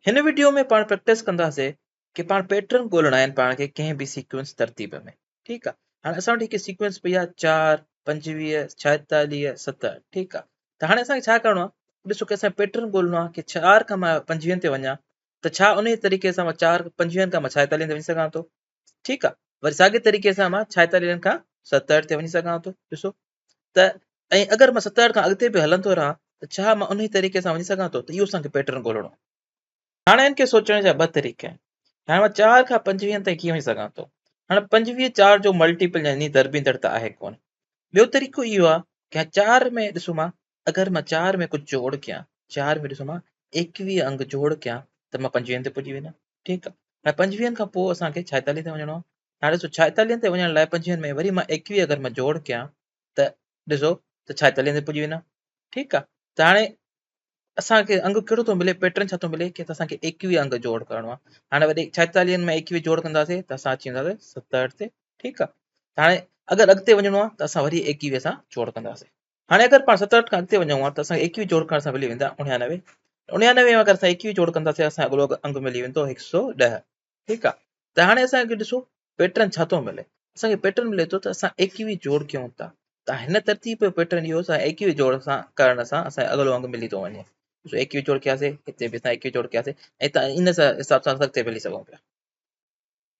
हिन वीडियो में पाण प्रैक्टिस कंदासीं कि पाण पैटर्न ॻोल्हणा आहिनि पाण खे कंहिं बि सीक्वेंस तरतीब में। ठीकु आहे। हाणे असां वटि हिकु सीक्वेंस पई आहे 4, 25, 46, 70। ठीकु आहे। त हाणे असांखे छा करिणो आहे, ॾिसो कि असांखे पैटर्न ॻोल्हणो आहे कि 4 खां मां 25 ते वञा त छा उन तरीक़े सां मां 4 25 खां मां 46 ते वञी सघां थो। ठीकु आहे। वरी साॻे तरीक़े सां मां 46 खां 67 ते वञी सघां थो। ॾिसो त ऐं अगरि मां 67 खां अॻिते बि हलंदो रहां त छा मां उन तरीक़े सां वञी सघां थो। त इहो असांखे पैटर्न ॻोल्हणो आहे। हाणे हिन खे सोचण जा ॿ तरीक़ा आहिनि। हाणे मां 4 खां 25 ताईं कीअं वञी सघां थो। हाणे 25 4 जो मल्टीपल यानी दरबींदड़ त आहे कोन। ॿियो तरीक़ो इहो आहे कि 4 में ॾिसो मां अगरि मां 4 में कुझु जोड़ कयां, 4 में ॾिसो मां 21 अंग जोड़ कयां त मां 25 ते पुॼी वेंदमि। ठीकु आहे। हाणे 25 खां पोइ असांखे 46 ते वञिणो आहे। हाणे ॾिसो 46 ते वञण लाइ 25 में वरी मां 21 अगरि मां जोड़ कयां त ॾिसो त 46 ते पुॼी वेंदमि। ठीकु आहे। त हाणे असांखे अंग कहिड़ो थो मिले, पैटर्न छा थो मिले कि असांखे 21 अंग जोड़ करिणो आहे। हाणे वरी 46 में 21 जोड़ कंदासीं त असां अची वेंदासीं 67 ते। ठीकु आहे। हाणे अगरि अॻिते वञिणो आहे त असां वरी 21 सां जोड़ कंदासीं। हाणे अगरि पाण 67 खां अॻिते वञूं आहे त असांखे 21 जोड़ करण सां मिली वेंदा 99। 99 में अगरि असां 21 जोड़ कंदासीं असांखे अॻिलो अंग मिली वेंदो 110। ठीकु आहे। त हाणे असांखे ॾिसो पैटर्न छा थो मिले। असांखे पैटर्न मिले थो त असां 21 जोड़ कयूं था त हिन तरतीब जो पैटर्न इहो असां 21 जोड़ सां करण सां असांखे अॻिलो अंग मिली थो वञे। 21 जोड़ कयासीं, हिते बि असां 21 जोड़ कयासीं ऐं त इन हिसाब सां अॻिते मिली सघूं पिया।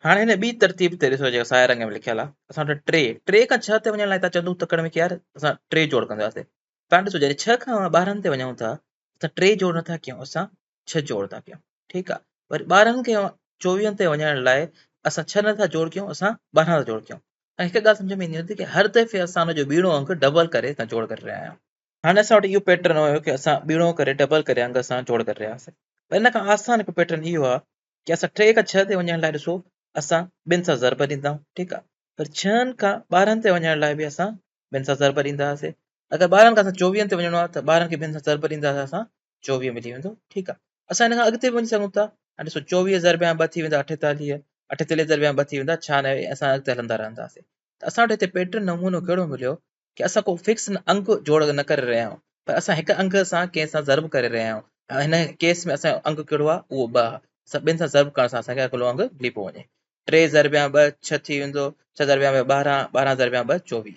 हाणे हिन ॿी तरतीब ते ॾिसो जेका साए रंग में लिखियल आहे, असां वटि 3 खां 6 ते वञण लाइ तव्हां चंदू तकड़ में कि यार असां 3 जोड़ कंदासीं। तव्हां ॾिसो जॾहिं 6 खां 12 ते वञूं था त 3 जोड़ नथा कयूं, असां 6 जोड़ था कयूं। ठीकु आहे। वरी 12 खे 24 ते वञण लाइ असां 6 नथा जोड़ कयूं, असां 12 था जोड़ कयूं। ऐं हिकु ॻाल्हि सम्झ में ईंदी आहे कि हर दफ़े असां हुनजो ॿीणो अंग डबल करे था जोड़ करे रहिया आहियूं। हाणे असां वटि इहो पैटर्न हुयो कि असां ॿीणो करे डबल करे अंग असां जोड़ करे रहियासीं। पर इन खां आसान हिकु पैटर्न इहो आहे कि असां 3 खां 6 ते वञण लाइ ॾिसो असां ॿिनि सां ज़रब ॾींदा आहियूं। ठीकु आहे। पर 6 खां 12 ते वञण लाइ बि असां ॿिनि सां ज़रब ॾींदा हुआसीं। अगरि 12 खां असां 24 ते वञिणो आहे त 12 खे ॿिनि सां ज़रब ॾींदासीं, असां 24 मिली वेंदो। ठीकु आहे। असां हिन खां अॻिते वञी सघूं था। हाणे ॾिसो 24 ज़रबिया 2 थी वेंदा 48, 48 ज़रबिया 2 थी वेंदा 96। असां अॻिते हलंदा रहंदासीं। त असां वटि हिते पैटर्न नमूनो कहिड़ो मिलियो कि असां को फिक्स अंग जोड़ न करे रहिया आहियूं, पर असां हिकु अंग सां कंहिं सां ज़रब करे रहिया आहियूं। हिन केस में असांजो अंग कहिड़ो आहे, उहो 2 आहे। ॿिनि सां ज़रब करण सां असांखे अॻिलो अंग मिली पियो वञे। 3 ज़रबिया 2 6 थी वेंदो, 6 ज़रबिया 12, 12 ज़रबिया 2 24।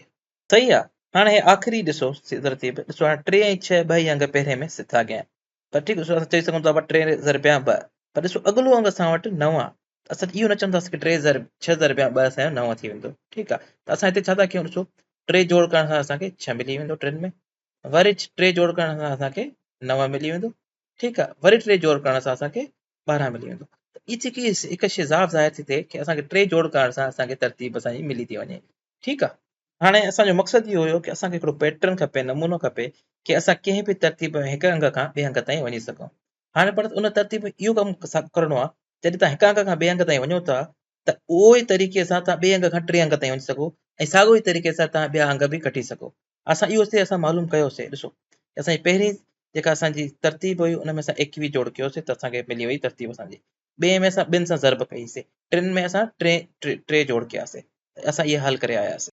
सही आहे। हाणे हे आख़िरी ॾिसो तरतीब, ॾिसो हाणे 3 ऐं 6 ॿई अंग पहिरें में सिधा गया आहिनि। पर ठीकु आहे, असां चई सघूं था 3 ज़रबिया 2, पर ॾिसो अॻिलो अंग असां वटि 9 आहे। असां इहो न चवंदासीं कि 6 ज़रबिया 2 असांजो 9 थी वेंदो। ठीकु आहे। त असां हिते छा था कयूं, ॾिसो 3 जोड़ करण सां असांखे 6 मिली वेंदो 3 में, वरी 3 जोड़ करण सां असांखे 9 मिली वेंदो। ठीकु आहे। वरी 3 जोड़ करण सां असांखे 12 मिली वेंदो। ई जेकी हिकु शइ ज़ाहिर ज़ाहिर थी थिए कि असांखे 3 जोड़ करण सां असांखे तरतीब असांजी मिली थी वञे। ठीकु आहे। हाणे असांजो मक़सदु इहो हुयो कि असांखे हिकिड़ो पैटर्न खपे, नमूनो खपे कि असां कंहिं बि तरतीब में हिकु अंग खां ॿिए अंग ताईं वञी सघूं। हाणे पर उन तरतीब में इहो कमु करिणो आहे, जॾहिं तव्हां हिकु अंग खां ॿिए अंग ताईं वञो था त उहो ई तरीक़े सां तव्हां ॿिए अंग खां 3 अंग ताईं वञी सघो ऐं साॻियो ई तरीक़े सां तव्हां ॿिया अंग बि कढी सघो। असां इहो हिते असां मालूम कयोसीं। ॾिसो असांजी पहिरीं जेका असांजी तरतीब हुई उन में असां 21 जोड़ कयोसीं त असांखे मिली वई तरतीब असांजी। ॿिए में असां ॿिनि सां ज़रब कईसीं, 3 में असां 3 जोड़ कयासीं। असां इहे हल करे आयासीं।